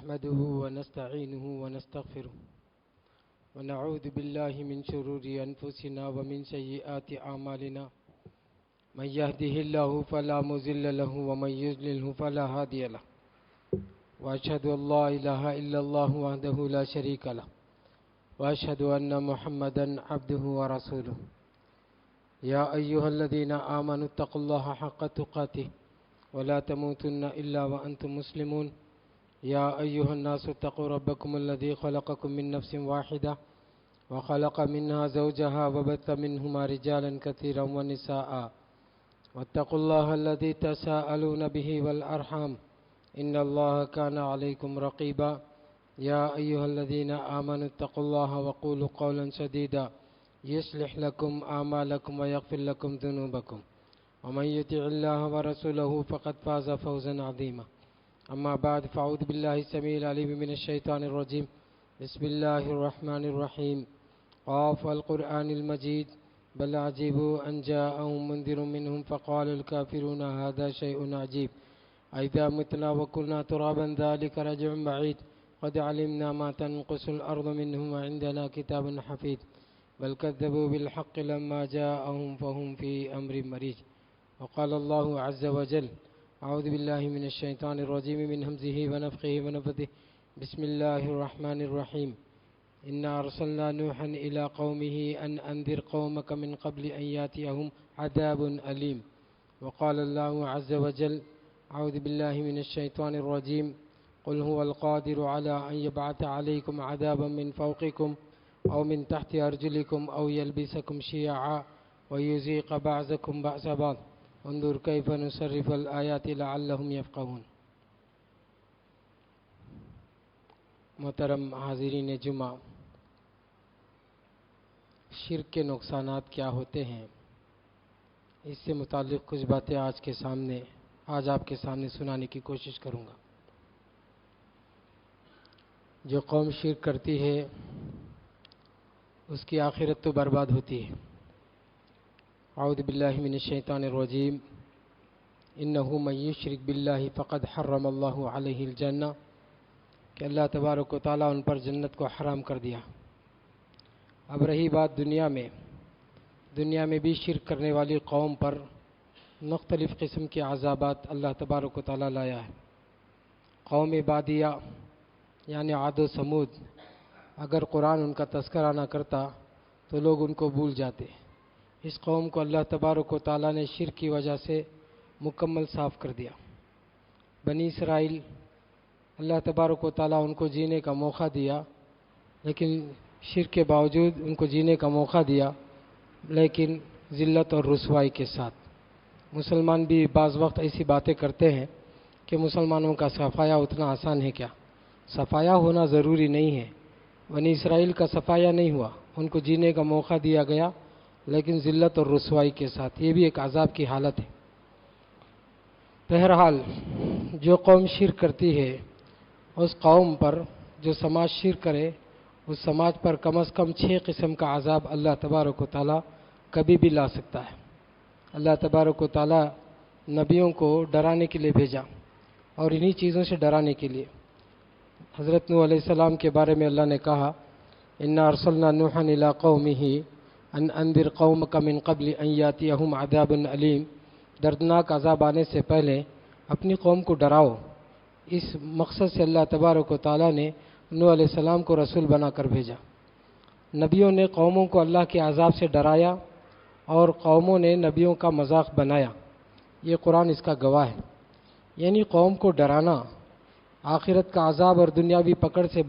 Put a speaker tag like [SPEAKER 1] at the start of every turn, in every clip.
[SPEAKER 1] نحمده ونستعينه ونستغفره ونعوذ بالله من شرور أنفسنا ومن سيئات أعمالنا من يهده الله فلا مضل له ومن يضلله فلا هادي له وأشهد أن لا إله إلا الله وحده لا شريك له وأشهد أن محمدا عبده ورسوله يا أيها الذين آمنوا اتقوا الله حق تقاته ولا تموتن إلا وأنتم مسلمون يا أيها الناس اتقوا ربكم الذي خلقكم من نفس واحدة وخلق منها زوجها وبث منهما رجالا كثيرا ونساء واتقوا الله الذي تساءلون به والأرحام إن الله كان عليكم رقيبا يا أيها الذين آمنوا اتقوا الله وقولوا قولا سديدا يصلح لكم أعمالكم ويغفر لكم ذنوبكم ومن يطع الله ورسوله فقد فاز فوزا عظيما أما بعد فأعوذ بالله السميع العليم من الشيطان الرجيم بسم الله الرحمن الرحيم قاف القرآن المجيد بل عجبوا أن جاءهم منذر منهم فقال الكافرون هذا شيء عجيب أئذا متنا وكنا ترابا ذلك رجع بعيد قد علمنا ما تنقص الأرض منهم وعندنا كتاب حفيظ بل كذبوا بالحق لما جاءهم فهم في أمر مريج وقال الله عز وجل أعوذ بالله من الشيطان الرجيم من همزه ونفخه ونفثه بسم الله الرحمن الرحيم إنا أرسلنا نوحا إلى قومه أن أنذر قومك من قبل أن يأتيهم عذاب أليم وقال الله عز وجل أعوذ بالله من الشيطان الرجيم قل هو القادر على أن يبعث عليكم عذابا من فوقكم أو من تحت أرجلكم أو يلبسكم شيعا ويذيق بعضكم بأس بعض انظر كيف نصرف الآيات لعلهم يفقهون. محترم حاضرین جمعہ، شرک کے نقصانات کیا ہوتے ہیں، اس سے متعلق کچھ باتیں آج آپ کے سامنے سنانے کی کوشش کروں گا. جو قوم شرک کرتی ہے اس کی آخرت تو برباد ہوتی ہے. اعوذ باللہ من الشیطان الرجیم انہ من یشرک باللہ فقد حرم اللہ علیہ الجنہ، کہ اللہ تبارک و تعالیٰ ان پر جنت کو حرام کر دیا. اب رہی بات دنیا میں بھی شرک کرنے والی قوم پر مختلف قسم کے عذابات اللہ تبارک و تعالیٰ لایا ہے. قوم بادیہ یعنی عاد و سمود، اگر قرآن ان کا تذکرہ نہ کرتا تو لوگ ان کو بھول جاتے. اس قوم کو اللہ تبارک و تعالیٰ نے شرک کی وجہ سے مکمل صاف کر دیا. بنی اسرائیل، اللہ تبارک و تعالیٰ ان کو جینے کا موقع دیا، لیکن شرک کے باوجود ان کو جینے کا موقع دیا، لیکن ذلت اور رسوائی کے ساتھ. مسلمان بھی بعض وقت ایسی باتیں کرتے ہیں کہ مسلمانوں کا صفایا اتنا آسان ہے کیا؟ صفایا ہونا ضروری نہیں ہے. بنی اسرائیل کا صفایا نہیں ہوا، ان کو جینے کا موقع دیا گیا لیکن ذلت اور رسوائی کے ساتھ. یہ بھی ایک عذاب کی حالت ہے. بہرحال جو قوم شرک کرتی ہے اس قوم پر، جو سماج شرک کرے اس سماج پر کم از کم 6 قسم کا عذاب اللہ تبارک و تعالیٰ کبھی بھی لا سکتا ہے. اللہ تبارک و تعالیٰ نبیوں کو ڈرانے کے لیے بھیجا اور انہی چیزوں سے ڈرانے کے لیے. حضرت نوح علیہ السلام کے بارے میں اللہ نے کہا انا ارسلنا نوحا الی قومہ ان انذر قومک من قبل ان یاتیہم عذاب علیم، دردناک عذاب آنے سے پہلے اپنی قوم کو ڈراؤ. اس مقصد سے اللہ تبارک و تعالیٰ نے نوح علیہ السلام کو رسول بنا کر بھیجا. نبیوں نے قوموں کو اللہ کے عذاب سے ڈرایا اور قوموں نے نبیوں کا مذاق بنایا. یہ قرآن اس کا گواہ ہے. یعنی قوم کو ڈرانا، آخرت کا عذاب اور دنیاوی پکڑ سے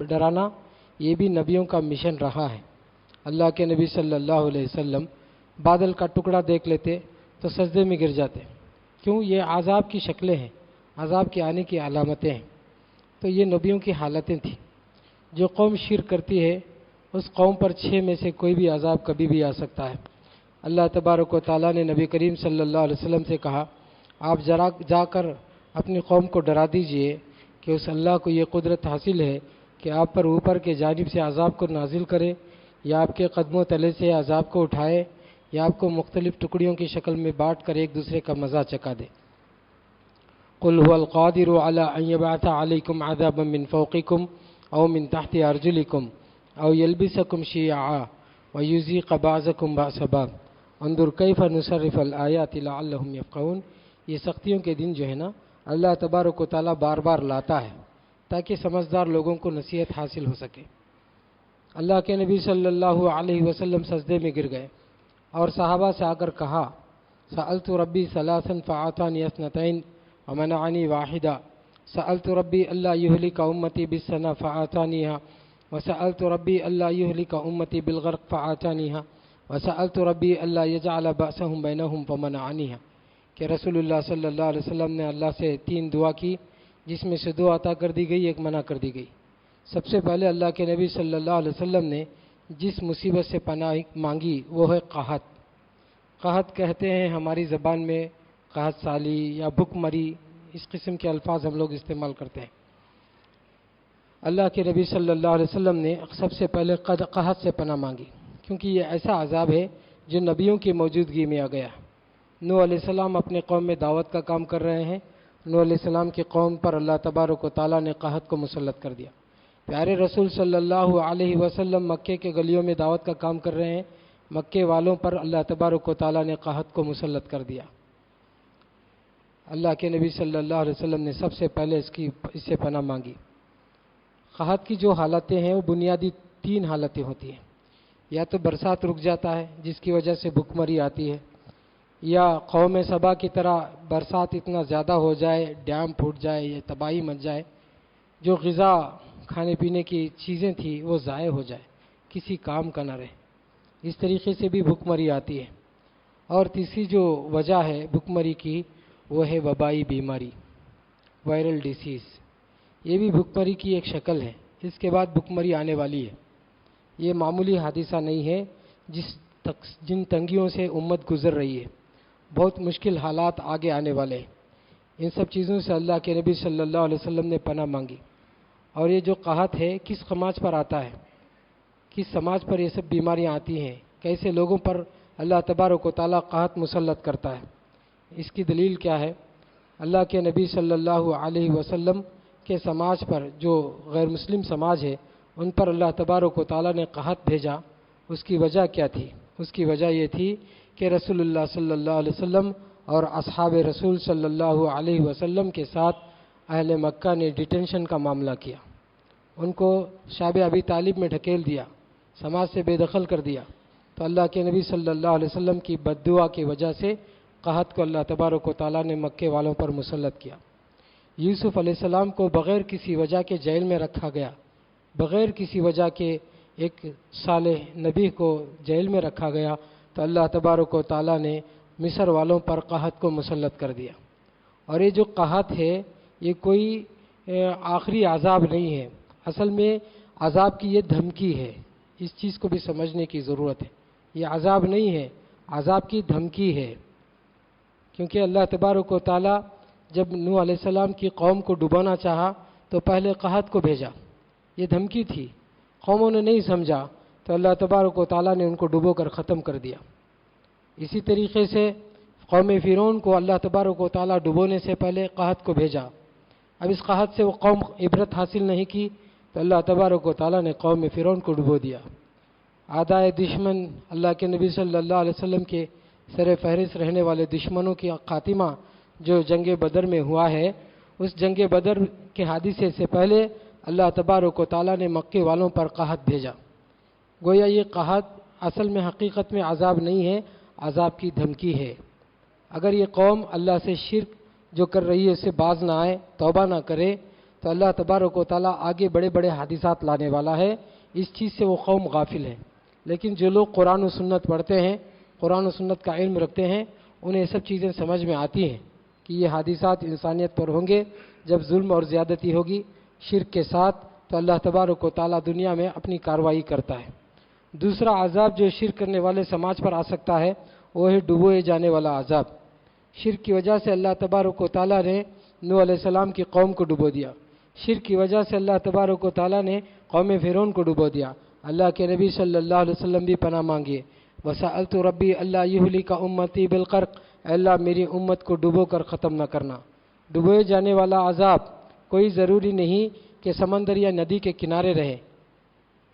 [SPEAKER 1] ڈرانا، یہ بھی نبیوں کا مشن رہا ہے. اللہ کے نبی صلی اللہ علیہ وسلم بادل کا ٹکڑا دیکھ لیتے تو سجدے میں گر جاتے. کیوں؟ یہ عذاب کی شکلیں ہیں، عذاب کے آنے کی علامتیں ہیں. تو یہ نبیوں کی حالتیں تھیں. جو قوم شرک کرتی ہے اس قوم پر 6 میں سے کوئی بھی عذاب کبھی بھی آ سکتا ہے. اللہ تبارک و تعالیٰ نے نبی کریم صلی اللہ علیہ وسلم سے کہا آپ جا کر اپنی قوم کو ڈرا دیجئے کہ اس اللہ کو یہ قدرت حاصل ہے کہ آپ پر اوپر کے جانب سے عذاب کو نازل کرے، یا آپ کے قدموں تلے سے عذاب کو اٹھائے، یا آپ کو مختلف ٹکڑیوں کی شکل میں بانٹ کر ایک دوسرے کا مزہ چکھا دے. قل هو القادر على أن يبعث عليكم عذابا من فوقكم أو من تحت أرجلكم أو يلبسكم شيعا ويذيق بعضكم بأس بعض انظر كيف نصرف الآيات لعلهم يفقهون۔ یہ سختیوں کے دن جو ہے نا اللہ تبارک و تعالیٰ بار بار لاتا ہے تاکہ سمجھدار لوگوں کو نصیحت حاصل ہو سکے۔ اللہ کے نبی صلی اللہ علیہ وسلم سجدے میں گر گئے اور صحابہ سے آ کر کہا سألت ربی ثلاثا فأعطانی اثنتین ومنعنی واحدہ، سألت ربی اللہ یہلک امتی بالسنا فأعطانیہا، وسألت ربی اللہ یہلک امتی بالغرق فأعطانیہا، وسألت ربی اللہ یجعل بأسہم بینہم فمنعنیہا۔ کہ رسول اللہ صلی اللہ علیہ وسلم نے اللہ سے 3 دعا کی جس میں سے 2 عطا کر دی گئی، 1 منع کر دی گئی۔ سب سے پہلے اللہ کے نبی صلی اللہ علیہ وسلم نے جس مصیبت سے پناہ مانگی وہ ہے قحط۔ قحط کہتے ہیں ہماری زبان میں قحط سالی یا بھوک مری، اس قسم کے الفاظ ہم لوگ استعمال کرتے ہیں۔ اللہ کے نبی صلی اللہ علیہ وسلم نے سب سے پہلے قحط سے پناہ مانگی، کیونکہ یہ ایسا عذاب ہے جو نبیوں کی موجودگی میں آ گیا۔ نوح علیہ السلام اپنے قوم میں دعوت کا کام کر رہے ہیں، نوح علیہ السلام کی قوم پر اللہ تبارک و تعالیٰ نے قحط کو مسلط کر دیا۔ پیارے رسول صلی اللہ علیہ وسلم مکے کے گلیوں میں دعوت کا کام کر رہے ہیں، مکے والوں پر اللہ تبارک و تعالیٰ نے قحط کو مسلط کر دیا۔ اللہ کے نبی صلی اللہ علیہ وسلم نے سب سے پہلے اس سے پناہ مانگی۔ قحط کی جو حالتیں ہیں وہ بنیادی 3 حالتیں ہوتی ہیں، یا تو برسات رک جاتا ہے جس کی وجہ سے بھوک مری آتی ہے، یا قوم سبا کی طرح برسات اتنا زیادہ ہو جائے، ڈیم پھوٹ جائے یا تباہی مچ جائے، جو غذا کھانے پینے کی چیزیں تھیں وہ ضائع ہو جائے، کسی کام کا نہ رہے۔ اس طریقے سے بھی بھوک مری آتی ہے۔ اور تیسری جو وجہ ہے بھوک مری کی وہ ہے وبائی بیماری، وائرل ڈیسیز۔ یہ بھی بھوک مری کی ایک شکل ہے۔ اس کے بعد بھوک مری آنے والی ہے۔ یہ معمولی حادثہ نہیں ہے، جن تنگیوں سے امت گزر رہی ہے، بہت مشکل حالات آگے آنے والے ہیں۔ ان سب چیزوں سے اللہ کے نبی صلی اللہ علیہ وسلم نے پناہ مانگی۔ اور یہ جو قحط ہے کس سماج پر آتا ہے، کس سماج پر یہ سب بیماریاں آتی ہیں، کیسے لوگوں پر اللہ تبارک و تعالیٰ قحط مسلط کرتا ہے، اس کی دلیل کیا ہے؟ اللہ کے نبی صلی اللہ علیہ وسلم کے سماج پر جو غیر مسلم سماج ہے ان پر اللہ تبارک و تعالیٰ نے قحط بھیجا۔ اس کی وجہ کیا تھی؟ اس کی وجہ یہ تھی کہ رسول اللہ صلی اللہ علیہ وسلم اور اصحاب رسول صلی اللہ علیہ وسلم کے ساتھ اہل مکہ نے ڈیٹینشن کا معاملہ کیا، ان کو شعب ابی طالب میں ڈھکیل دیا، سماج سے بے دخل کر دیا۔ تو اللہ کے نبی صلی اللہ علیہ وسلم کی بد دعا کی وجہ سے قحط کو اللہ تبارک و تعالیٰ نے مکے والوں پر مسلط کیا۔ یوسف علیہ السلام کو بغیر کسی وجہ کے جیل میں رکھا گیا، بغیر کسی وجہ کے ایک صالح نبی کو جیل میں رکھا گیا، تو اللہ تبارک و تعالیٰ نے مصر والوں پر قحط کو مسلط کر دیا۔ اور یہ جو قحط ہے یہ کوئی آخری عذاب نہیں ہے، اصل میں عذاب کی یہ دھمکی ہے، اس چیز کو بھی سمجھنے کی ضرورت ہے۔ یہ عذاب نہیں ہے، عذاب کی دھمکی ہے، کیونکہ اللہ تبارک و تعالیٰ جب نوح علیہ السلام کی قوم کو ڈبانا چاہا تو پہلے قحط کو بھیجا، یہ دھمکی تھی۔ قوموں نے نہیں سمجھا تو اللہ تبارک و تعالیٰ نے ان کو ڈبو کر ختم کر دیا۔ اسی طریقے سے قوم فرعون کو اللہ تبارک و تعالیٰ ڈبونے سے پہلے قحط کو بھیجا۔ اب اس قحط سے وہ قوم عبرت حاصل نہیں کی تو اللہ تبارک و تعالیٰ نے قوم فرعون کو ڈبو دیا۔ اعدائے دشمن اللہ کے نبی صلی اللہ علیہ وسلم کے سر فہرست رہنے والے دشمنوں کی خاتمہ جو جنگ بدر میں ہوا ہے، اس جنگ بدر کے حادثے سے پہلے اللہ تبارک و تعالیٰ نے مکے والوں پر قحط بھیجا۔ گویا یہ قحط اصل میں حقیقت میں عذاب نہیں ہے، عذاب کی دھمکی ہے۔ اگر یہ قوم اللہ سے شرک جو کر رہی ہے اس سے باز نہ آئے، توبہ نہ کرے، تو اللہ تبارک و تعالیٰ آگے بڑے بڑے حادثات لانے والا ہے۔ اس چیز سے وہ قوم غافل ہے۔ لیکن جو لوگ قرآن و سنت پڑھتے ہیں، قرآن و سنت کا علم رکھتے ہیں، انہیں یہ سب چیزیں سمجھ میں آتی ہیں کہ یہ حادثات انسانیت پر ہوں گے جب ظلم اور زیادتی ہوگی شرک کے ساتھ، تو اللہ تبارک و تعالیٰ دنیا میں اپنی کارروائی کرتا ہے۔ دوسرا عذاب جو شرک کرنے والے سماج پر آ سکتا ہے وہ ہے ڈبوئے جانے والا عذاب۔ شرک کی وجہ سے اللہ تبارک و تعالیٰ نے نوح علیہ السلام کی قوم کو ڈبو دیا۔ شرک کی وجہ سے اللہ تبارک و تعالیٰ نے قوم فرعون کو ڈبو دیا۔ اللہ کے نبی صلی اللہ علیہ وسلم بھی پناہ مانگیے، وسألت ربی اللہ یہلک امتی بالغرق، اے اللہ میری امت کو ڈبو کر ختم نہ کرنا۔ ڈبوئے جانے والا عذاب کوئی ضروری نہیں کہ سمندر یا ندی کے کنارے رہے۔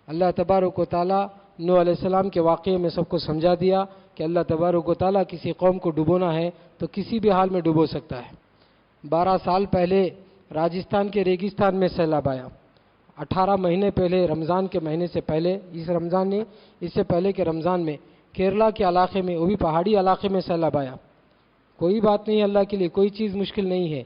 [SPEAKER 1] اللہ تبارک و تعالیٰ نوح علیہ السلام کے واقعے میں سب کو سمجھا دیا کہ اللہ تبارک و تعالیٰ کسی قوم کو ڈبونا ہے تو کسی بھی حال میں ڈبو سکتا ہے۔ 12 سال پہلے راجستھان کے ریگستان میں سیلاب آیا۔ 18 مہینے پہلے رمضان کے مہینے سے پہلے، اس رمضان نہیں، اس سے پہلے کے رمضان میں کیرلا کے علاقے میں، وہ بھی پہاڑی علاقے میں سیلاب آیا۔ کوئی بات نہیں، اللہ کے لیے کوئی چیز مشکل نہیں ہے۔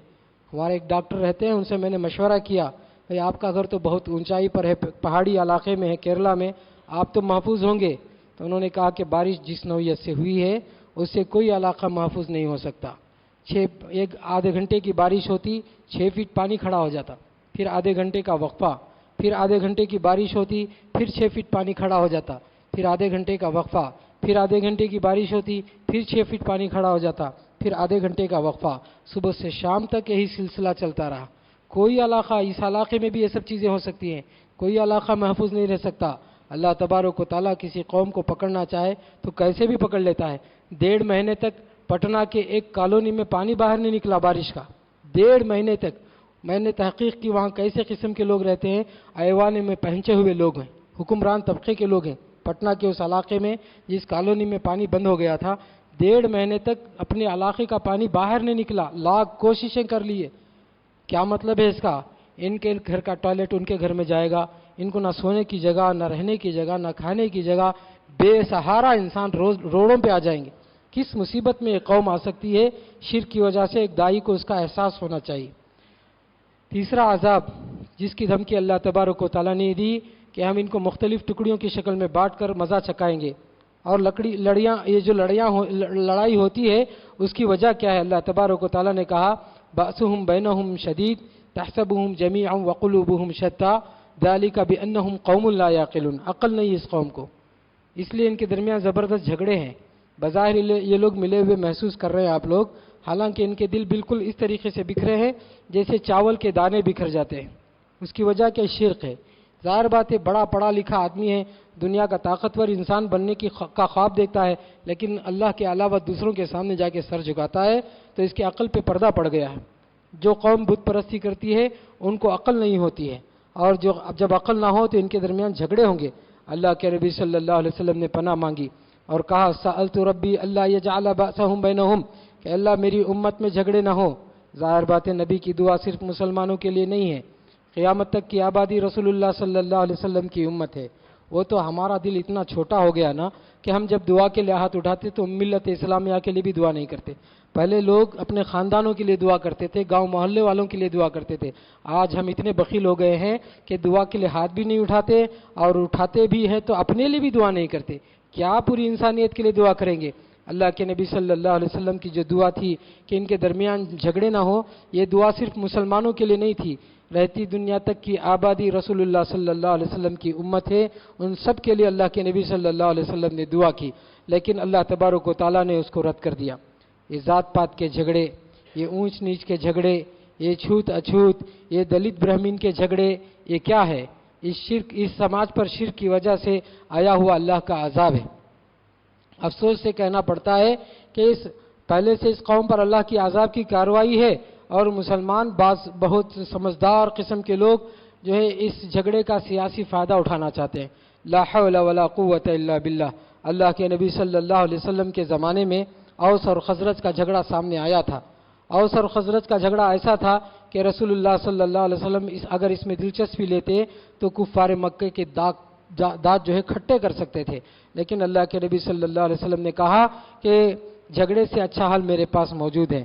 [SPEAKER 1] ہمارے ایک ڈاکٹر رہتے ہیں، ان سے میں نے مشورہ کیا، بھئی آپ کا گھر تو بہت اونچائی پر ہے، پہاڑی علاقے میں ہے کیرلا میں، آپ تو محفوظ ہوں گے۔ تو انہوں نے کہا کہ بارش جس نوعیت سے ہوئی ہے اس سے کوئی علاقہ محفوظ نہیں ہو سکتا۔ ایک آدھے گھنٹے کی بارش ہوتی، 6 فٹ پانی کھڑا ہو جاتا، پھر آدھے گھنٹے کا وقفہ، پھر آدھے گھنٹے کی بارش ہوتی، پھر 6 فٹ پانی کھڑا ہو جاتا، پھر آدھے گھنٹے کا وقفہ، پھر آدھے گھنٹے کی بارش ہوتی، پھر 6 فٹ پانی کھڑا ہو جاتا، پھر آدھے گھنٹے کا وقفہ، صبح سے شام تک یہی سلسلہ چلتا رہا۔ کوئی علاقہ، اس علاقے میں بھی یہ سب چیزیں ہو سکتی ہیں، کوئی علاقہ محفوظ نہیں رہ سکتا۔ اللہ تبارک و تعالیٰ کسی قوم کو پکڑنا چاہے تو کیسے بھی پکڑ لیتا ہے۔ 1.5 مہینے تک پٹنہ کے ایک کالونی میں پانی باہر نہیں نکلا بارش کا، 1.5 مہینے تک۔ میں نے تحقیق کی وہاں کیسے قسم کے لوگ رہتے ہیں، ایوانے میں پہنچے ہوئے لوگ ہیں، حکمران طبقے کے لوگ ہیں۔ پٹنہ کے اس علاقے میں جس کالونی میں پانی بند ہو گیا تھا، 1.5 مہینے تک اپنے علاقے کا پانی باہر نہیں نکلا، لاکھ کوششیں کر لیے۔ کیا مطلب ہے اس کا؟ ان کے گھر کا ٹوائلٹ ان کے گھر میں جائے گا، ان کو نہ سونے کی جگہ، نہ رہنے کی جگہ، نہ کھانے کی جگہ، بے سہارا انسان روڈوں پہ آ جائیں گے۔ کس مصیبت میں ایک قوم آ سکتی ہے؟ شرک کی وجہ سے ایک داعی کو اس کا احساس ہونا چاہیے۔ تیسرا عذاب جس کی دھمکی اللہ تبارک و تعالیٰ نے دی کہ ہم ان کو مختلف ٹکڑیوں کی شکل میں بانٹ کر مزہ چکائیں گے، اور یہ جو لڑائی ہوتی ہے اس کی وجہ کیا ہے؟ اللہ تبارک و تعالیٰ نے کہا بأسهم بینہم شدید تحسبهم جمیعا وقلوبهم شتیٰ ذلک بأنہم قوم لا یعقلون۔ عقل نہیں اس قوم کو، اس لیے ان کے درمیان زبردست جھگڑے ہیں۔ بظاہر یہ لوگ ملے ہوئے محسوس کر رہے ہیں آپ لوگ، حالانکہ ان کے دل بالکل اس طریقے سے بکھرے ہیں جیسے چاول کے دانے بکھر جاتے ہیں۔ اس کی وجہ کیا؟ شرک ہے۔ ظاہر بات ہے، بڑا پڑھا لکھا آدمی ہے، دنیا کا طاقتور انسان بننے کا خواب دیکھتا ہے، لیکن اللہ کے علاوہ دوسروں کے سامنے جا کے سر جھکاتا ہے تو اس کی عقل پہ پردہ پڑ گیا ہے۔ جو قوم بت پرستی کرتی ہے ان کو عقل نہیں ہوتی ہے، اور جب عقل نہ ہو تو ان کے درمیان جھگڑے ہوں گے۔ اللہ کے نبی صلی اللہ علیہ وسلم نے پناہ مانگی اور کہا سألت ربی اللہ یجعل بأسهم بینہم، کہ اللہ میری امت میں جھگڑے نہ ہو۔ ظاہر بات ہے نبی کی دعا صرف مسلمانوں کے لیے نہیں ہے، قیامت تک کی آبادی رسول اللہ صلی اللہ علیہ وسلم کی امت ہے۔ وہ تو ہمارا دل اتنا چھوٹا ہو گیا نا کہ ہم جب دعا کے لیے ہاتھ اٹھاتے تو ملت اسلامیہ کے لیے بھی دعا نہیں کرتے۔ پہلے لوگ اپنے خاندانوں کے لیے دعا کرتے تھے، گاؤں محلے والوں کے لیے دعا کرتے تھے۔ آج ہم اتنے بخیل ہو گئے ہیں کہ دعا کے لیے ہاتھ بھی نہیں اٹھاتے، اور اٹھاتے بھی ہیں تو اپنے لیے بھی دعا نہیں کرتے۔ کیا پوری انسانیت کے لیے دعا کریں گے؟ اللہ کے نبی صلی اللہ علیہ وسلم کی جو دعا تھی کہ ان کے درمیان جھگڑے نہ ہو، یہ دعا صرف مسلمانوں کے لیے نہیں تھی، رہتی دنیا تک کی آبادی رسول اللہ صلی اللہ علیہ وسلم کی امت ہے، ان سب کے لیے اللہ کے نبی صلی اللہ علیہ وسلم نے دعا کی، لیکن اللہ تبارک و تعالیٰ نے اس کو رد کر دیا۔ یہ ذات پات کے جھگڑے، یہ اونچ نیچ کے جھگڑے، یہ چھوت اچھوت، یہ دلت برہمین کے جھگڑے، یہ کیا ہے؟ اس سماج پر شرک کی وجہ سے آیا ہوا اللہ کا عذاب ہے۔ افسوس سے کہنا پڑتا ہے کہ پہلے سے اس قوم پر اللہ کی عذاب کی کارروائی ہے، اور مسلمان بہت سمجھدار قسم کے لوگ جو ہے اس جھگڑے کا سیاسی فائدہ اٹھانا چاہتے ہیں۔ لا حول ولا قوت الا باللہ۔ اللہ کے نبی صلی اللہ علیہ وسلم کے زمانے میں اوس اور خزرج کا جھگڑا سامنے آیا تھا۔ اوس اور خزرج کا جھگڑا ایسا تھا کہ رسول اللہ صلی اللہ علیہ وسلم اگر اس میں دلچسپی لیتے تو کفار مکہ کے دانت جو ہے کھٹے کر سکتے تھے، لیکن اللہ کے نبی صلی اللہ علیہ وسلم نے کہا کہ جھگڑے سے اچھا حل میرے پاس موجود ہے۔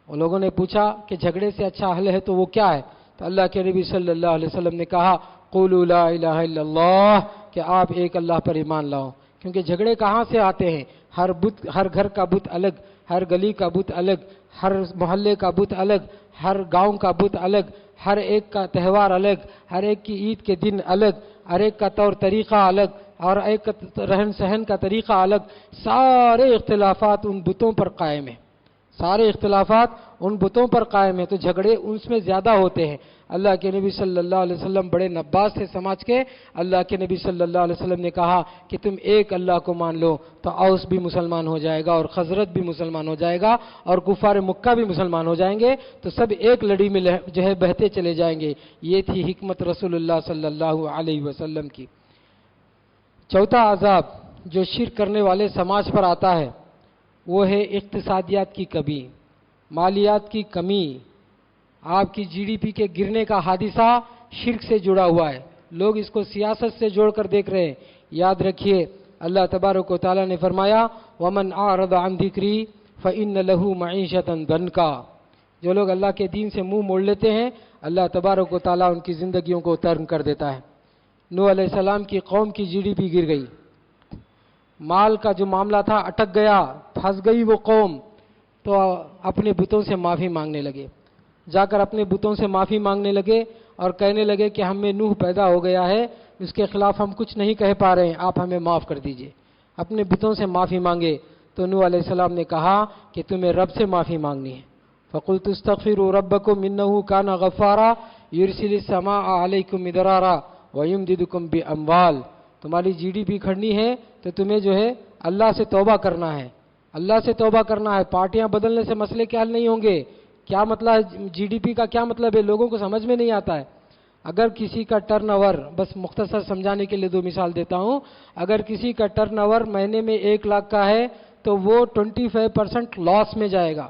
[SPEAKER 1] اور لوگوں نے پوچھا کہ جھگڑے سے اچھا حل ہے تو وہ کیا ہے؟ تو اللہ کے نبی صلی اللہ علیہ وسلم نے کہا قولوا لا الہ الا اللہ، کہ آپ ایک اللہ پر ایمان لاؤ۔ کیونکہ جھگڑے کہاں سے آتے ہیں؟ ہر گھر کا بت الگ، ہر گلی کا بت الگ، ہر محلے کا بت الگ، ہر گاؤں کا بت الگ، ہر ایک کا تہوار الگ، ہر ایک کی عید کے دن الگ، ہر ایک کا طور طریقہ الگ، اور ایک کا رہن سہن کا طریقہ الگ۔ سارے اختلافات ان بتوں پر قائم ہیں، سارے اختلافات ان بتوں پر قائم ہیں، تو جھگڑے ان میں زیادہ ہوتے ہیں۔ اللہ کے نبی صلی اللہ علیہ وسلم بڑے نباز تھے سماج کے۔ اللہ کے نبی صلی اللہ علیہ وسلم نے کہا کہ تم ایک اللہ کو مان لو تو اوس بھی مسلمان ہو جائے گا اور خزرج بھی مسلمان ہو جائے گا اور کفار مکہ بھی مسلمان ہو جائیں گے، تو سب ایک لڑی میں جو ہے بہتے چلے جائیں گے۔ یہ تھی حکمت رسول اللہ صلی اللہ علیہ وسلم کی۔ چوتھا عذاب جو شرک کرنے والے سماج پر آتا ہے وہ ہے اقتصادیات کی کمی، مالیات کی کمی۔ آپ کی جی ڈی پی کے گرنے کا حادثہ شرک سے جڑا ہوا ہے، لوگ اس کو سیاست سے جوڑ کر دیکھ رہے ہیں۔ یاد رکھیے اللہ تبارک و تعالیٰ نے فرمایا وَمَنْ أَعْرَضَ عَنْ ذِكْرِي فَإِنَّ لَهُ مَعِيشَةً ضَنْكًا۔ جو لوگ اللہ کے دین سے منہ موڑ لیتے ہیں اللہ تبارک و تعالیٰ ان کی زندگیوں کو تنگ کر دیتا ہے۔ نوح علیہ السلام کی قوم کی جی ڈی پی گر گئی، مال کا جو معاملہ تھا اٹک گیا، پھنس گئی وہ قوم، تو اپنے بتوں سے معافی مانگنے لگے، جا کر اپنے بتوں سے معافی مانگنے لگے اور کہنے لگے کہ ہم میں نوح پیدا ہو گیا ہے، اس کے خلاف ہم کچھ نہیں کہہ پا رہے ہیں، آپ ہمیں معاف کر دیجئے۔ اپنے بتوں سے معافی مانگے تو نوح علیہ السلام نے کہا کہ تمہیں رب سے معافی مانگنی ہے۔ فَقُلْتُ اسْتَغْفِرُوا رَبَّكُمْ إِنَّهُ كَانَ غَفَّارًا يُرْسِلِ السَّمَاءَ عَلَيْكُمْ مِدْرَارًا وَيُمْدِدْكُمْ بِأَمْوَالٍ۔ تمہاری جی ڈی پی کھڑنی ہے تو تمہیں جو ہے اللہ سے توبہ کرنا ہے، اللہ سے توبہ کرنا ہے۔ پارٹیاں بدلنے سے مسئلے کے حل نہیں ہوں گے۔ کیا مطلب ہے جی ڈی پی کا؟ کیا مطلب ہے لوگوں کو سمجھ میں نہیں آتا ہے۔ اگر کسی کا ٹرن اوور، بس مختصر سمجھانے کے لیے دو مثال دیتا ہوں، اگر کسی کا ٹرن اوور مہینے میں 1 لاکھ کا ہے تو وہ 25% لاس میں جائے گا،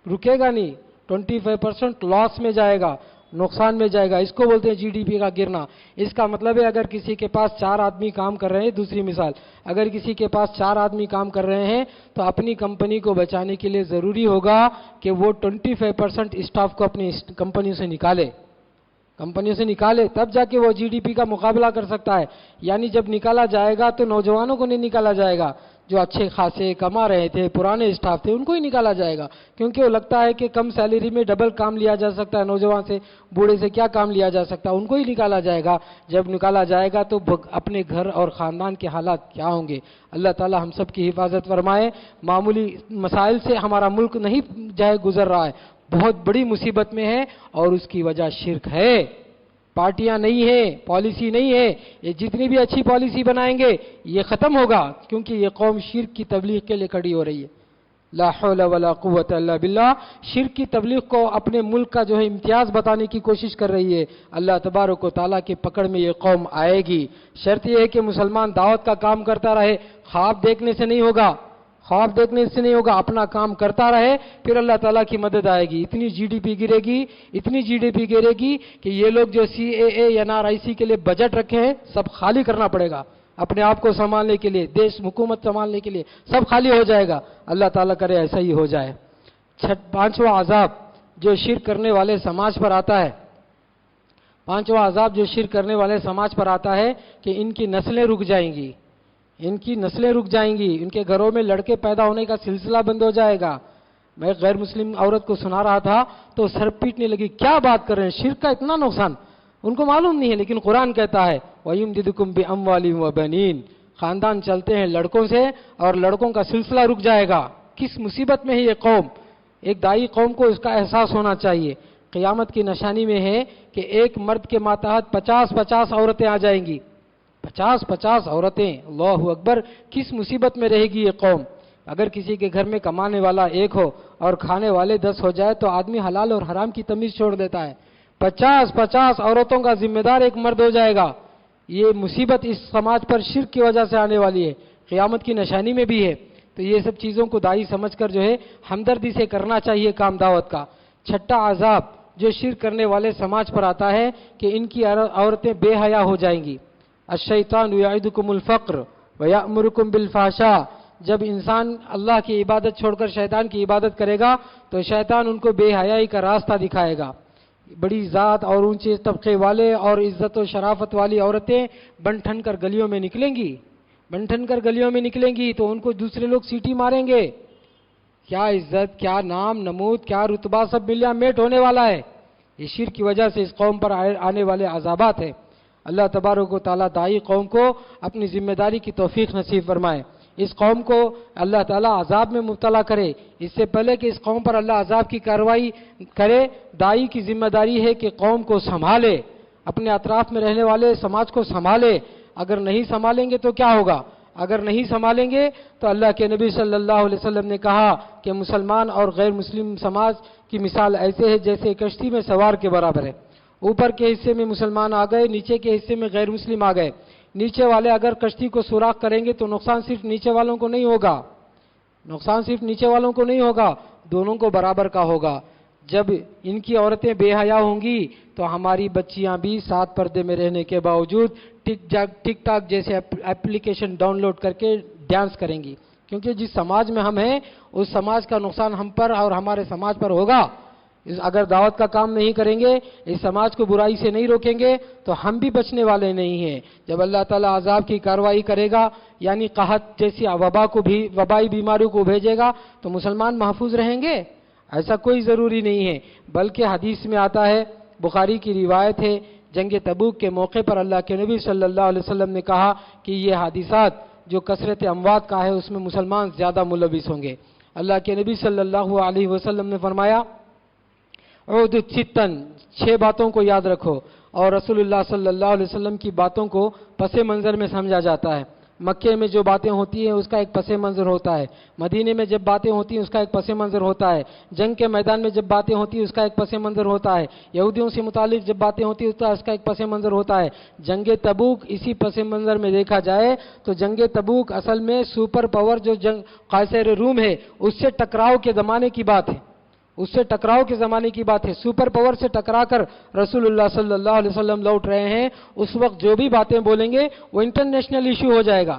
[SPEAKER 1] رکے گا نہیں، 25% لاس میں جائے گا، نقصان میں جائے گا۔ اس کو بولتے ہیں جی ڈی پی کا گرنا۔ اس کا مطلب ہے اگر کسی کے پاس 4 آدمی کام کر رہے ہیں، دوسری مثال، اگر کسی کے پاس 4 آدمی کام کر رہے ہیں تو اپنی کمپنی کو بچانے کے لیے ضروری ہوگا کہ وہ 25% اسٹاف کو اپنی کمپنی سے نکالے، تب جا کے وہ جی ڈی پی کا مقابلہ کر سکتا ہے۔ یعنی جب نکالا جائے گا تو نوجوانوں کو نہیں نکالا جائے گا، جو اچھے خاصے کما رہے تھے، پرانے اسٹاف تھے، ان کو ہی نکالا جائے گا، کیونکہ وہ لگتا ہے کہ کم سیلری میں ڈبل کام لیا جا سکتا ہے، نوجوان سے بوڑھے سے کیا کام لیا جا سکتا ہے، ان کو ہی نکالا جائے گا۔ جب نکالا جائے گا تو اپنے گھر اور خاندان کے حالات کیا ہوں گے؟ اللہ تعالی ہم سب کی حفاظت فرمائے۔ معمولی مسائل سے ہمارا ملک نہیں جائے گزر رہا ہے، بہت بڑی مصیبت میں ہے اور اس کی وجہ شرک ہے، پارٹیاں نہیں ہے، پالیسی نہیں ہے۔ یہ جتنی بھی اچھی پالیسی بنائیں گے یہ ختم ہوگا، کیونکہ یہ قوم شرک کی تبلیغ کے لیے کھڑی ہو رہی ہے۔ لا حول ولا قوت الا باللہ۔ شرک کی تبلیغ کو اپنے ملک کا جو ہے امتیاز بتانے کی کوشش کر رہی ہے۔ اللہ تبارک و تعالیٰ کی پکڑ میں یہ قوم آئے گی۔ شرط یہ ہے کہ مسلمان دعوت کا کام کرتا رہے، خواب دیکھنے سے نہیں ہوگا، اپنا کام کرتا رہے، پھر اللہ تعالیٰ کی مدد آئے گی۔ اتنی جی ڈی پی گرے گی کہ یہ لوگ جو سی اے اے یا آر آئی سی کے لیے بجٹ رکھے ہیں سب خالی کرنا پڑے گا، اپنے آپ کو سنبھالنے کے لیے، دیش حکومت سنبھالنے کے لیے سب خالی ہو جائے گا۔ اللہ تعالیٰ کرے ایسا ہی ہو جائے۔ 5واں عذاب جو شرک کرنے والے سماج پر آتا ہے، کہ ان کی نسلیں رک جائیں گی، ان کے گھروں میں لڑکے پیدا ہونے کا سلسلہ بند ہو جائے گا۔ میں غیر مسلم عورت کو سنا رہا تھا تو سر پیٹنے لگی، کیا بات کر رہے ہیں، شرک کا اتنا نقصان ان کو معلوم نہیں ہے، لیکن قرآن کہتا ہے وَيُمْدِدْكُمْ بِأَمْوَالٍ وَبَنِينَ، خاندان چلتے ہیں لڑکوں سے اور لڑکوں کا سلسلہ رک جائے گا۔ کس مصیبت میں ہے یہ قوم؟ ایک دائی قوم کو اس کا احساس ہونا چاہیے۔ قیامت کی نشانی میں ہے کہ ایک مرد کے ماتحت 50 عورتیں آ جائیں گی، 50 عورتیں، اللہ اکبر۔ کس مصیبت میں رہے گی یہ قوم؟ اگر کسی کے گھر میں کمانے والا ایک ہو اور کھانے والے 10 ہو جائے تو آدمی حلال اور حرام کی تمیز چھوڑ دیتا ہے۔ 50 عورتوں کا ذمہ دار ایک مرد ہو جائے گا۔ یہ مصیبت اس سماج پر شرک کی وجہ سے آنے والی ہے، قیامت کی نشانی میں بھی ہے۔ تو یہ سب چیزوں کو دائی سمجھ کر جو ہے ہمدردی سے کرنا چاہیے کام دعوت کا۔ 6واں عذاب جو شرک کرنے والے سماج پر آتا ہے کہ ان کی عورتیں بے حیا ہو جائیں گی۔ الشیطان یعدکم الفقر ویأمرکم بالفحشاء۔ جب انسان اللہ کی عبادت چھوڑ کر شیطان کی عبادت کرے گا تو شیطان ان کو بے حیائی کا راستہ دکھائے گا۔ بڑی ذات اور اونچے طبقے والے اور عزت و شرافت والی عورتیں بن ٹھن کر گلیوں میں نکلیں گی تو ان کو دوسرے لوگ سیٹی ماریں گے۔ کیا عزت، کیا نام نمود، کیا رتبہ سب ملیا میٹ ہونے والا ہے۔ یہ شرک کی وجہ سے اس قوم پر آنے والے عذابات ہیں۔ اللہ تبارک و تعالیٰ دائی قوم کو اپنی ذمہ داری کی توفیق نصیب فرمائے۔ اس قوم کو اللہ تعالیٰ عذاب میں مبتلا کرے، اس سے پہلے کہ اس قوم پر اللہ عذاب کی کارروائی کرے، داعی کی ذمہ داری ہے کہ قوم کو سنبھالے، اپنے اطراف میں رہنے والے سماج کو سنبھالے۔ اگر نہیں سنبھالیں گے تو کیا ہوگا؟ اگر نہیں سنبھالیں گے تو اللہ کے نبی صلی اللہ علیہ وسلم نے کہا کہ مسلمان اور غیر مسلم سماج کی مثال ایسے ہے جیسے کشتی میں سوار کے برابر ہے۔ اوپر کے حصے میں مسلمان آ گئے، نیچے کے حصے میں غیر مسلم آ گئے۔ نیچے والے اگر کشتی کو سوراخ کریں گے تو نقصان صرف نیچے والوں کو نہیں ہوگا، نقصان صرف نیچے والوں کو نہیں ہوگا، دونوں کو برابر کا ہوگا۔ جب ان کی عورتیں بے حیا ہوں گی تو ہماری بچیاں بھی سات پردے میں رہنے کے باوجود ٹک ٹاک جیسے ایپلیکیشن ڈاؤن لوڈ کر کے ڈانس کریں گی، کیونکہ جس سماج میں ہم ہیں اس سماج کا نقصان ہم پر اور ہمارے سماج پر ہوگا۔ اگر دعوت کا کام نہیں کریں گے، اس سماج کو برائی سے نہیں روکیں گے تو ہم بھی بچنے والے نہیں ہیں۔ جب اللہ تعالیٰ عذاب کی کارروائی کرے گا، یعنی قحط جیسی وبائی بیماریوں کو بھیجے گا، تو مسلمان محفوظ رہیں گے؟ ایسا کوئی ضروری نہیں ہے، بلکہ حدیث میں آتا ہے، بخاری کی روایت ہے، جنگ تبوک کے موقع پر اللہ کے نبی صلی اللہ علیہ وسلم نے کہا کہ یہ حادثات جو کثرت اموات کا ہے اس میں مسلمان زیادہ ملوث ہوں گے۔ اللہ کے نبی صلی اللہ علیہ وسلم نے فرمایا، عودت ستن، 6 باتوں کو یاد رکھو، اور رسول اللہ صلی اللہ علیہ وسلم کی باتوں کو پس منظر میں سمجھا جاتا ہے۔ مکے میں جو باتیں ہوتی ہیں اس کا ایک پس منظر ہوتا ہے، مدینے میں جب باتیں ہوتی ہیں اس کا ایک پس منظر ہوتا ہے، جنگ کے میدان میں جب باتیں ہوتی ہیں اس کا ایک پس منظر ہوتا ہے، یہودیوں سے متعلق جب باتیں ہوتی ہیں اس کا ایک پس منظر ہوتا ہے۔ جنگ تبوک اسی پس منظر میں دیکھا جائے تو جنگ تبوک اصل میں سپر پاور جو قیصر روم ہے اس سے ٹکراؤ کے زمانے کی بات ہے، اس سے ٹکراؤ کے زمانے کی بات ہے۔ سپر پاور سے ٹکرا کر رسول اللہ صلی اللہ علیہ وسلم لوٹ رہے ہیں، اس وقت جو بھی باتیں بولیں گے وہ انٹرنیشنل ایشو ہو جائے گا،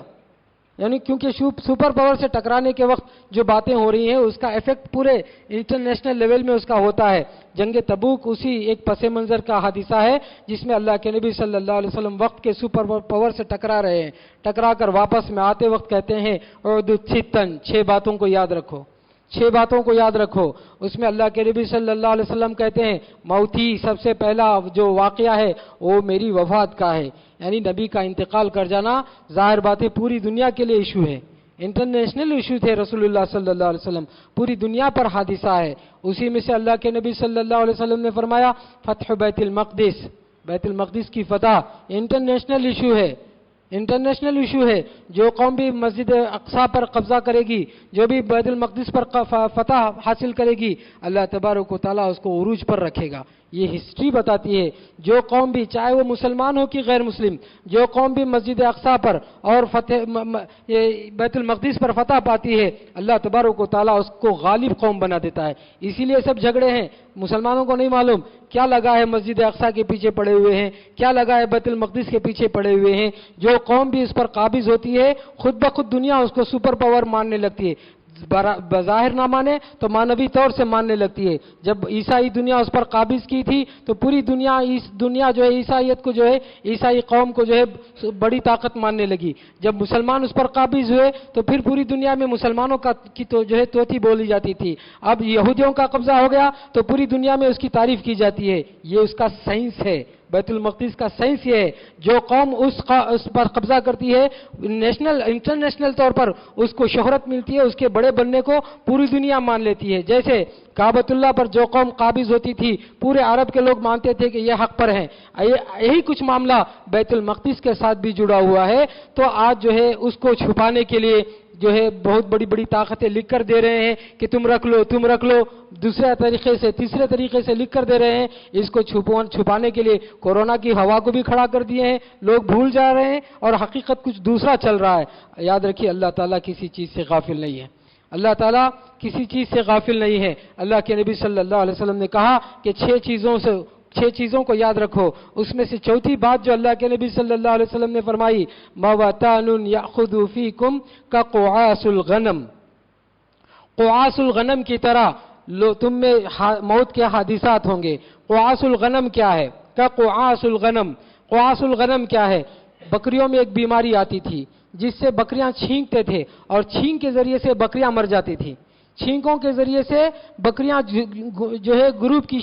[SPEAKER 1] یعنی کیونکہ سپر پاور سے ٹکرانے کے وقت جو باتیں ہو رہی ہیں اس کا ایفیکٹ پورے انٹرنیشنل لیول میں اس کا ہوتا ہے۔ جنگ تبوک اسی ایک پس منظر کا حادثہ ہے جس میں اللہ کے نبی صلی اللہ علیہ وسلم وقت کے سپر پاور سے ٹکرا رہے ہیں، ٹکرا کر واپس میں آتے وقت کہتے ہیں، عودت ستن، 6 باتوں کو یاد رکھو، 6 باتوں کو یاد رکھو۔ اس میں اللہ کے نبی صلی اللہ علیہ وسلم کہتے ہیں، موتی سب سے پہلا جو واقعہ ہے وہ میری وفات کا ہے، یعنی نبی کا انتقال کر جانا ظاہر بات ہے پوری دنیا کے لیے ایشو ہے، انٹرنیشنل ایشو تھے رسول اللہ صلی اللہ علیہ وسلم، پوری دنیا پر حادثہ ہے۔ اسی میں سے اللہ کے نبی صلی اللہ علیہ وسلم نے فرمایا، فتح بیت المقدس، بیت المقدس کی فتح انٹرنیشنل ایشو ہے، انٹرنیشنل ایشو ہے۔ جو قوم بھی مسجد اقصی پر قبضہ کرے گی، جو بھی بیت المقدس پر فتح حاصل کرے گی، اللہ تبارک و تعالیٰ اس کو عروج پر رکھے گا۔ یہ ہسٹری بتاتی ہے، جو قوم بھی، چاہے وہ مسلمان ہو کہ غیر مسلم، جو قوم بھی مسجد اقصی پر اور بیت المقدس پر فتح پاتی ہے، اللہ تبارک و تعالیٰ اس کو غالب قوم بنا دیتا ہے۔ اسی لیے سب جھگڑے ہیں، مسلمانوں کو نہیں معلوم کیا لگا ہے مسجد اقصی کے پیچھے پڑے ہوئے ہیں، کیا لگا ہے بیت المقدس کے پیچھے پڑے ہوئے ہیں۔ جو قوم بھی اس پر قابض ہوتی ہے خود بخود دنیا اس کو سپر پاور ماننے لگتی ہے، بظاہر نہ مانے تو معنوی طور سے ماننے لگتی ہے۔ جب عیسائی دنیا اس پر قابض کی تھی تو پوری دنیا جو ہے عیسائیت کو جو ہے، عیسائی قوم کو جو ہے بڑی طاقت ماننے لگی۔ جب مسلمان اس پر قابض ہوئے تو پھر پوری دنیا میں مسلمانوں کی تو جو ہے توتی بولی جاتی تھی۔ اب یہودیوں کا قبضہ ہو گیا تو پوری دنیا میں اس کی تعریف کی جاتی ہے۔ یہ اس کا سائنس ہے، بیت المقدس کا سائنس یہ ہے، جو قوم اس پر قبضہ کرتی ہے انٹرنیشنل طور پر اس کو شہرت ملتی ہے، اس کے بڑے بننے کو پوری دنیا مان لیتی ہے۔ جیسے کعبۃ اللہ پر جو قوم قابض ہوتی تھی پورے عرب کے لوگ مانتے تھے کہ یہ حق پر ہیں، یہی کچھ معاملہ بیت المقدس کے ساتھ بھی جڑا ہوا ہے۔ تو آج جو ہے اس کو چھپانے کے لیے جو ہے بہت بڑی بڑی طاقتیں لکھ کر دے رہے ہیں کہ تم رکھ لو، دوسرے طریقے سے تیسرے طریقے سے لکھ کر دے رہے ہیں۔ اس کو چھپانے کے لیے کورونا کی ہوا کو بھی کھڑا کر دیے ہیں، لوگ بھول جا رہے ہیں اور حقیقت کچھ دوسرا چل رہا ہے۔ یاد رکھیے اللہ تعالیٰ کسی چیز سے غافل نہیں ہے، اللہ تعالیٰ کسی چیز سے غافل نہیں ہے۔ اللہ کے نبی صلی اللہ علیہ وسلم نے کہا کہ 6 چیزوں کو یاد رکھو۔ اس میں سے چوتھی بات جو اللہ کے نبی صلی اللہ علیہ وسلم نے فرمائی، مواتان یأخذ فیکم کقعاص الغنم، قعاص الغنم کی طرح تم میں موت کے حادثات ہوں گے۔ قعاص الغنم کیا ہے؟ کقعاص الغنم، قعاص الغنم کیا ہے؟ بکریوں میں ایک بیماری آتی تھی جس سے بکریاں چھینکتے تھے اور چھینک کے ذریعے سے بکریاں مر جاتی تھی، چھینکوں کے ذریعے سے بکریاں جو ہے گروپ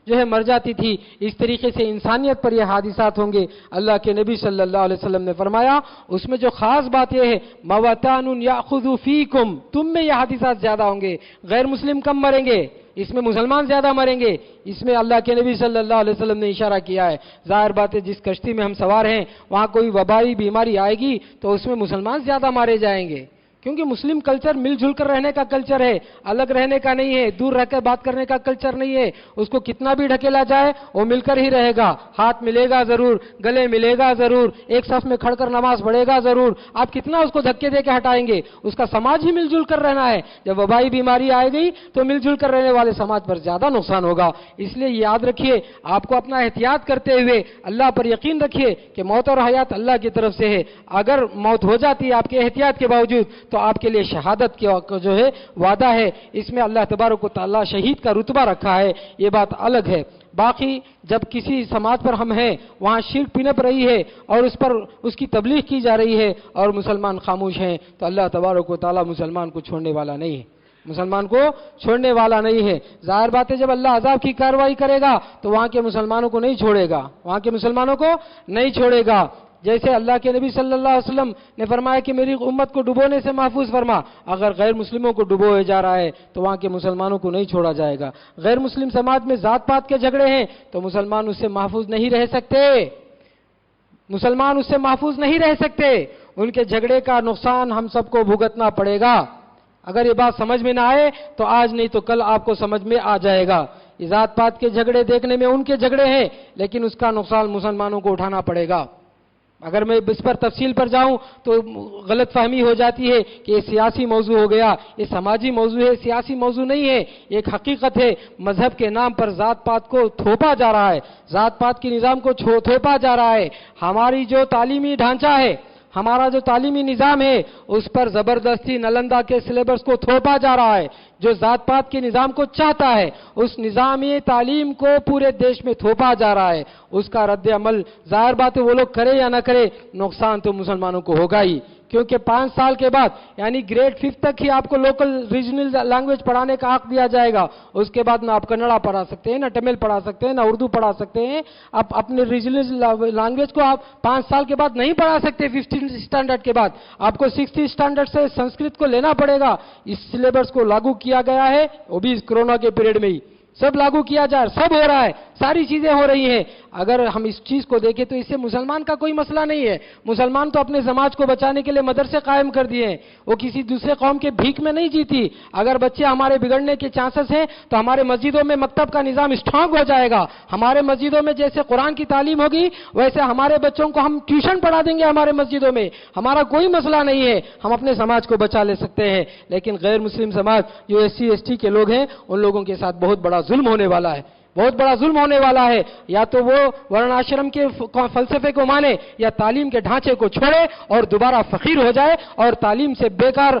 [SPEAKER 1] جو ہے مر جاتی تھی. اس طریقے سے انسانیت پر یہ حادثات ہوں گے. اللہ کے نبی صلی اللہ علیہ وسلم نے فرمایا اس میں جو خاص بات یہ ہے مواتان یاخذ فیکم، تم میں یہ حادثات زیادہ ہوں گے. غیر مسلم کم مریں گے، اس میں مسلمان زیادہ مریں گے. اس میں اللہ کے نبی صلی اللہ علیہ وسلم نے اشارہ کیا ہے. ظاہر بات ہے جس کشتی میں ہم سوار ہیں وہاں کوئی وبائی بیماری آئے گی تو اس میں مسلمان زیادہ مارے جائیں گے، کیونکہ مسلم کلچر مل جل کر رہنے کا کلچر ہے، الگ رہنے کا نہیں ہے، دور رہ کر بات کرنے کا کلچر نہیں ہے. اس کو کتنا بھی ڈھکیلا جائے وہ مل کر ہی رہے گا، ہاتھ ملے گا ضرور، گلے ملے گا ضرور، ایک صف میں کھڑ کر نماز پڑھے گا ضرور. آپ کتنا اس کو دھکے دے کے ہٹائیں گے، اس کا سماج ہی مل جل کر رہنا ہے. جب وبائی بیماری آئے گئی تو مل جل کر رہنے والے سماج پر زیادہ نقصان ہوگا. اس لیے یاد رکھیے، آپ کو اپنا احتیاط کرتے ہوئے اللہ پر یقین رکھیے کہ موت اور حیات اللہ کی طرف سے ہے. اگر موت ہو جاتی ہے آپ کے احتیاط کے باوجود تو آپ کے لیے شہادت کی جو ہے وعدہ ہے. اس میں اللہ تبارک و تعالیٰ شہید کا رتبہ رکھا ہے، یہ بات الگ ہے. باقی جب کسی سماج پر ہم ہیں وہاں شرک پنپ رہی ہے اور اس پر اس کی تبلیغ کی جا رہی ہے اور مسلمان خاموش ہیں تو اللہ تبارک و تعالیٰ مسلمان کو چھوڑنے والا نہیں ہے، مسلمان کو چھوڑنے والا نہیں ہے. ظاہر بات ہے جب اللہ عذاب کی کارروائی کرے گا تو وہاں کے مسلمانوں کو نہیں چھوڑے گا، وہاں کے مسلمانوں کو نہیں چھوڑے گا. جیسے اللہ کے نبی صلی اللہ علیہ وسلم نے فرمایا کہ میری امت کو ڈبونے سے محفوظ فرما، اگر غیر مسلموں کو ڈبویا جا رہا ہے تو وہاں کے مسلمانوں کو نہیں چھوڑا جائے گا. غیر مسلم سماج میں ذات پات کے جھگڑے ہیں تو مسلمان اس سے محفوظ نہیں رہ سکتے، مسلمان اس سے محفوظ نہیں رہ سکتے. ان کے جھگڑے کا نقصان ہم سب کو بھگتنا پڑے گا. اگر یہ بات سمجھ میں نہ آئے تو آج نہیں تو کل آپ کو سمجھ میں آ جائے گا. یہ ذات پات کے جھگڑے دیکھنے میں ان کے جھگڑے ہیں لیکن اس کا نقصان مسلمانوں کو اٹھانا پڑے گا. اگر میں اس پر تفصیل پر جاؤں تو غلط فہمی ہو جاتی ہے کہ یہ سیاسی موضوع ہو گیا، یہ سماجی موضوع ہے، سیاسی موضوع نہیں ہے. یہ ایک حقیقت ہے، مذہب کے نام پر ذات پات کو تھوپا جا رہا ہے، ذات پات کے نظام کو تھوپا جا رہا ہے. ہماری جو تعلیمی ڈھانچہ ہے، ہمارا جو تعلیمی نظام ہے اس پر زبردستی نالندہ کے سلیبس کو تھوپا جا رہا ہے. جو ذات پات کے نظام کو چاہتا ہے اس نظامی تعلیم کو پورے دیش میں تھوپا جا رہا ہے. اس کا رد عمل ظاہر بات ہے وہ لوگ کرے یا نہ کرے نقصان تو مسلمانوں کو ہوگا ہی، کیونکہ 5 سال کے بعد یعنی گریڈ 5 تک ہی آپ کو لوکل ریجنل لینگویج پڑھانے کا حق دیا جائے گا. اس کے بعد نہ آپ کنڑا پڑھا سکتے ہیں، نہ تمل پڑھا سکتے ہیں، نہ اردو پڑھا سکتے ہیں. آپ اپنے ریجنل لینگویج کو آپ 5 سال کے بعد نہیں پڑھا سکتے. 15 اسٹینڈرڈ کے بعد آپ کو 6 اسٹینڈرڈ سے سنسکرت کو لینا پڑے گا. اس سلیبس کو لاگو کیا گیا ہے، وہ بھی کورونا کے پیریڈ میں ہی سب لاگو کیا جائے، سب ہو رہا ہے، ساری چیزیں ہو رہی ہیں. اگر ہم اس چیز کو دیکھیں تو اس سے مسلمان کا کوئی مسئلہ نہیں ہے. مسلمان تو اپنے سماج کو بچانے کے لیے مدرسے قائم کر دیے ہیں، وہ کسی دوسرے قوم کے بھیک میں نہیں جیتی. اگر بچے ہمارے بگڑنے کے چانسز ہیں تو ہمارے مسجدوں میں مکتب کا نظام اسٹرانگ ہو جائے گا. ہمارے مسجدوں میں جیسے قرآن کی تعلیم ہوگی ویسے ہمارے بچوں کو ہم ٹیوشن پڑھا دیں گے ہمارے مسجدوں میں. ہمارا کوئی مسئلہ نہیں ہے، ہم اپنے سماج کو بچا لے سکتے ہیں. لیکن غیر مسلم سماج جو SC ST کے لوگ ہیں ان لوگوں کے ساتھ بہت بڑا ظلم ہونے والا ہے، بہت بڑا ظلم ہونے والا ہے. یا تو وہ ورناشرم کے فلسفے کو مانے یا تعلیم کے ڈھانچے کو چھوڑے اور دوبارہ فقیر ہو جائے اور تعلیم سے بیکار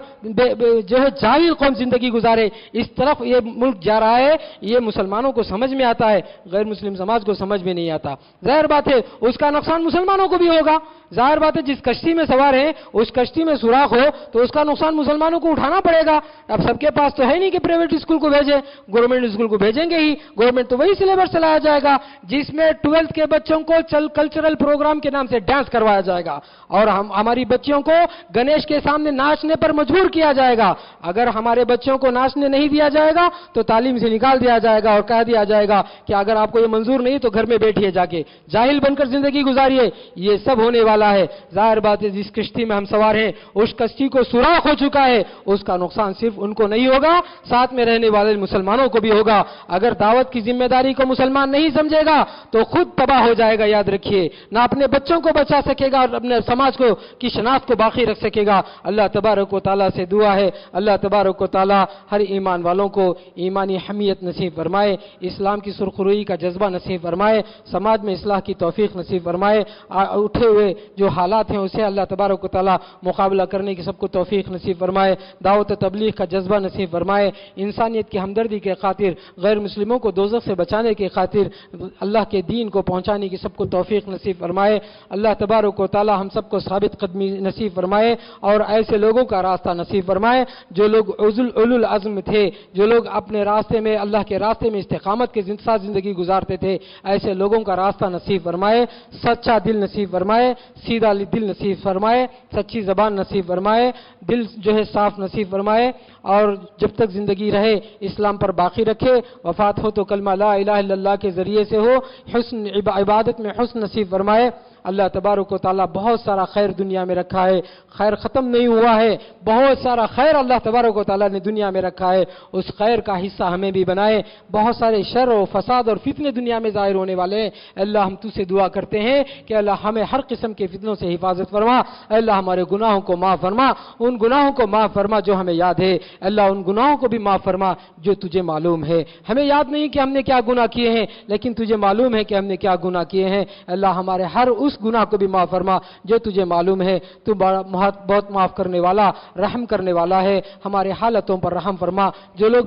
[SPEAKER 1] جو ہے جاہل قوم زندگی گزارے. اس طرف یہ ملک جا رہا ہے. یہ مسلمانوں کو سمجھ میں آتا ہے، غیر مسلم سماج کو سمجھ میں نہیں آتا. ظاہر بات ہے اس کا نقصان مسلمانوں کو بھی ہوگا. ظاہر بات ہے جس کشتی میں سوار ہے اس کشتی میں سوراخ ہو تو اس کا نقصان مسلمانوں کو اٹھانا پڑے گا. اب سب کے پاس تو ہے نہیں کہ پرائیویٹ اسکول کو بھیجیں، گورنمنٹ اسکول کو بھیجیں گے ہی. گورنمنٹ تو وہی سلیبس چلایا جائے گا جس میں 12th کے بچوں کو کلچرل پروگرام کے نام سے ڈانس کروایا جائے گا اور ہماری بچیوں کو گنیش کے سامنے ناچنے پر مجبور کیا جائے گا. اگر ہمارے بچوں کو ناچنے نہیں دیا جائے گا تو تعلیم سے نکال دیا جائے گا اور کہہ دیا جائے گا کہ اگر آپ کو یہ منظور نہیں تو گھر میں بیٹھیے، جا کے جاہل بن کر زندگی گزاریے. یہ سب ہونے والا ہے. ظاہر بات ہے جس کشتی میں ہم سوار ہیں اس کشتی کو سوراخ ہو چکا ہے. اس کا نقصان صرف ان کو نہیں ہوگا، ساتھ میں رہنے والے مسلمانوں کو بھی ہوگا. اگر دعوت کی ذمہ داری کو مسلمان نہیں سمجھے گا تو خود تباہ ہو جائے گا. یاد رکھیے، نہ اپنے بچوں کو بچا سکے گا اور اپنے سماج کو کی شناخت کو باقی رکھ سکے گا. اللہ تبارک و تعالیٰ سے دعا ہے اللہ تبارک و تعالیٰ ہر ایمان والوں کو ایمانی حمیت نصیب فرمائے، اسلام کی سرخروئی کا جذبہ نصیب فرمائے، سماج میں اصلاح کی توفیق نصیب فرمائے. اٹھے ہوئے جو حالات ہیں اسے اللہ تبارک و تعالیٰ مقابلہ کرنے کی سب کو توفیق نصیب فرمائے، دعوت و تبلیغ کا جذبہ نصیب فرمائے، انسانیت کی ہمدردی کے خاطر غیر مسلموں کو دوزخ سے بچانے کی خاطر اللہ کے دین کو پہنچانے کی سب کو توفیق نصیب فرمائے۔ اللہ تبارک و تعالی ہم سب کو ثابت قدمی نصیب فرمائے اور ایسے لوگوں کا راستہ نصیب فرمائے جو لوگ اولو العزم تھے، جو لوگ اپنے راستے میں اللہ کے راستے میں استقامت کے ساتھ زندگی گزارتے تھے، ایسے لوگوں کا راستہ نصیب فرمائے، سچا دل نصیب فرمائے، سیدھا دل نصیب فرمائے، سچی زبان نصیب فرمائے، دل جو ہے صاف نصیب فرمائے، اور جب تک زندگی رہے اسلام پر باقی رکھے، وفات ہو تو کلمہ لا الہ الا اللہ کے ذریعے سے ہو، حسن عبادت میں حسن نصیب فرمائے۔ اللہ تبارک و تعالیٰ بہت سارا خیر دنیا میں رکھا ہے، خیر ختم نہیں ہوا ہے، بہت سارا خیر اللہ تبارک و تعالیٰ نے دنیا میں رکھا ہے، اس خیر کا حصہ ہمیں بھی بنائے۔ بہت سارے شر و فساد اور فتنے دنیا میں ظاہر ہونے والے ہیں، اللہ ہم تجھ سے دعا کرتے ہیں کہ اللہ ہمیں ہر قسم کے فتنوں سے حفاظت فرما، اللہ ہمارے گناہوں کو معاف فرما، ان گناہوں کو معاف فرما جو ہمیں یاد ہے، اللہ ان گناہوں کو بھی معاف فرما جو تجھے معلوم ہے۔ ہمیں یاد نہیں کہ ہم نے کیا گناہ کیے ہیں، لیکن تجھے معلوم ہے کہ ہم نے کیا گناہ کیے ہیں، اللہ ہمارے ہر اس گناہ کو بھی معاف فرما جو تجھے معلوم ہے، تو بہت معاف کرنے والا، رحم کرنے والا ہے۔ ہمارے حالتوں پر رحم فرما، جو لوگ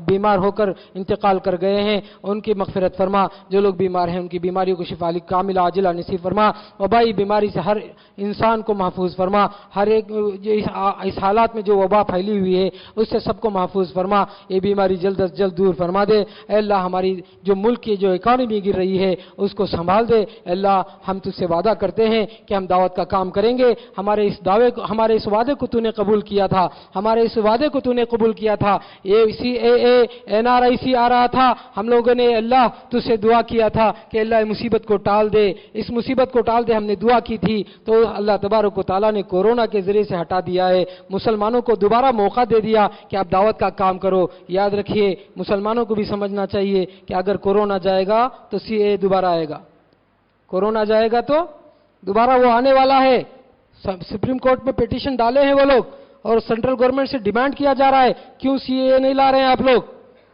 [SPEAKER 1] بیمار ہو کر انتقال کر گئے ہیں ان کی مغفرت فرما، جو لوگ بیمار ہیں ان کی بیماریوں کو شفا کاملہ عاجلہ نصیب فرما، وبائی بیماری سے ہر انسان کو محفوظ فرما، ہر ایک اس حالات میں جو وبا پھیلی ہوئی ہے اس سے سب کو محفوظ فرما، یہ بیماری جلد از جلد دور فرما دے۔ اے اللہ ہماری جو ملک کی جو اکانومی گر رہی ہے اس کو سنبھال دے۔ اے اللہ ہم تجھ سے وعدہ کرتے ہیں کہ ہم دعوت کا کام کریں گے، ہمارے اس وعدے کو تو نے قبول کیا تھا، ہمارے اس وعدے کو تو نے قبول کیا تھا۔ یہ NRIC آ رہا تھا، ہم لوگوں نے اللہ تجھ سے دعا کیا تھا کہ اللہ مصیبت کو ٹال دے، اس مصیبت کو ٹال دے، ہم نے دعا کی تھی تو اللہ تبارک و تعالیٰ نے کورونا کے ذریعے سے ہٹا دیا ہے، مسلمانوں کو دوبارہ موقع دے دیا کہ آپ دعوت کا کام کرو۔ یاد رکھیے مسلمانوں کو بھی سمجھنا چاہیے کہ اگر کورونا جائے گا تو CAA دوبارہ آئے گا، کورونا جائے گا تو دوبارہ وہ آنے والا ہے۔ سپریم کورٹ میں پیٹیشن ڈالے ہیں وہ لوگ اور سینٹرل گورنمنٹ سے ڈیمانڈ کیا جا رہا ہے کیوں CAA نہیں لا رہے ہیں آپ لوگ؟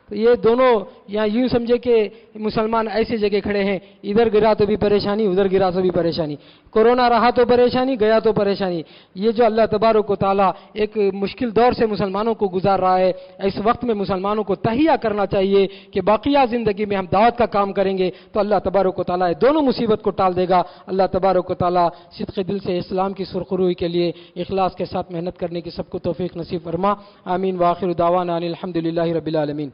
[SPEAKER 1] تو یہ دونوں یہاں یوں سمجھے کہ مسلمان ایسی جگہ کھڑے ہیں، ادھر گرا تو بھی پریشانی، ادھر گرا تو بھی پریشانی، کورونا رہا تو پریشانی، گیا تو پریشانی۔ یہ جو اللہ تبارک و تعالیٰ ایک مشکل دور سے مسلمانوں کو گزار رہا ہے، اس وقت میں مسلمانوں کو تہیہ کرنا چاہیے کہ باقیہ زندگی میں ہم دعوت کا کام کریں گے تو اللہ تبارک و تعالیٰ دونوں مصیبت کو ٹال دے گا۔ اللہ تبارک و تعالیٰ صدق دل سے اسلام کی سرخروئی کے لیے اخلاص کے ساتھ محنت کرنے کی سب کو توفیق نصیب فرما۔ آمین۔ وآخر دعوانا ان الحمد للہ رب العالمین۔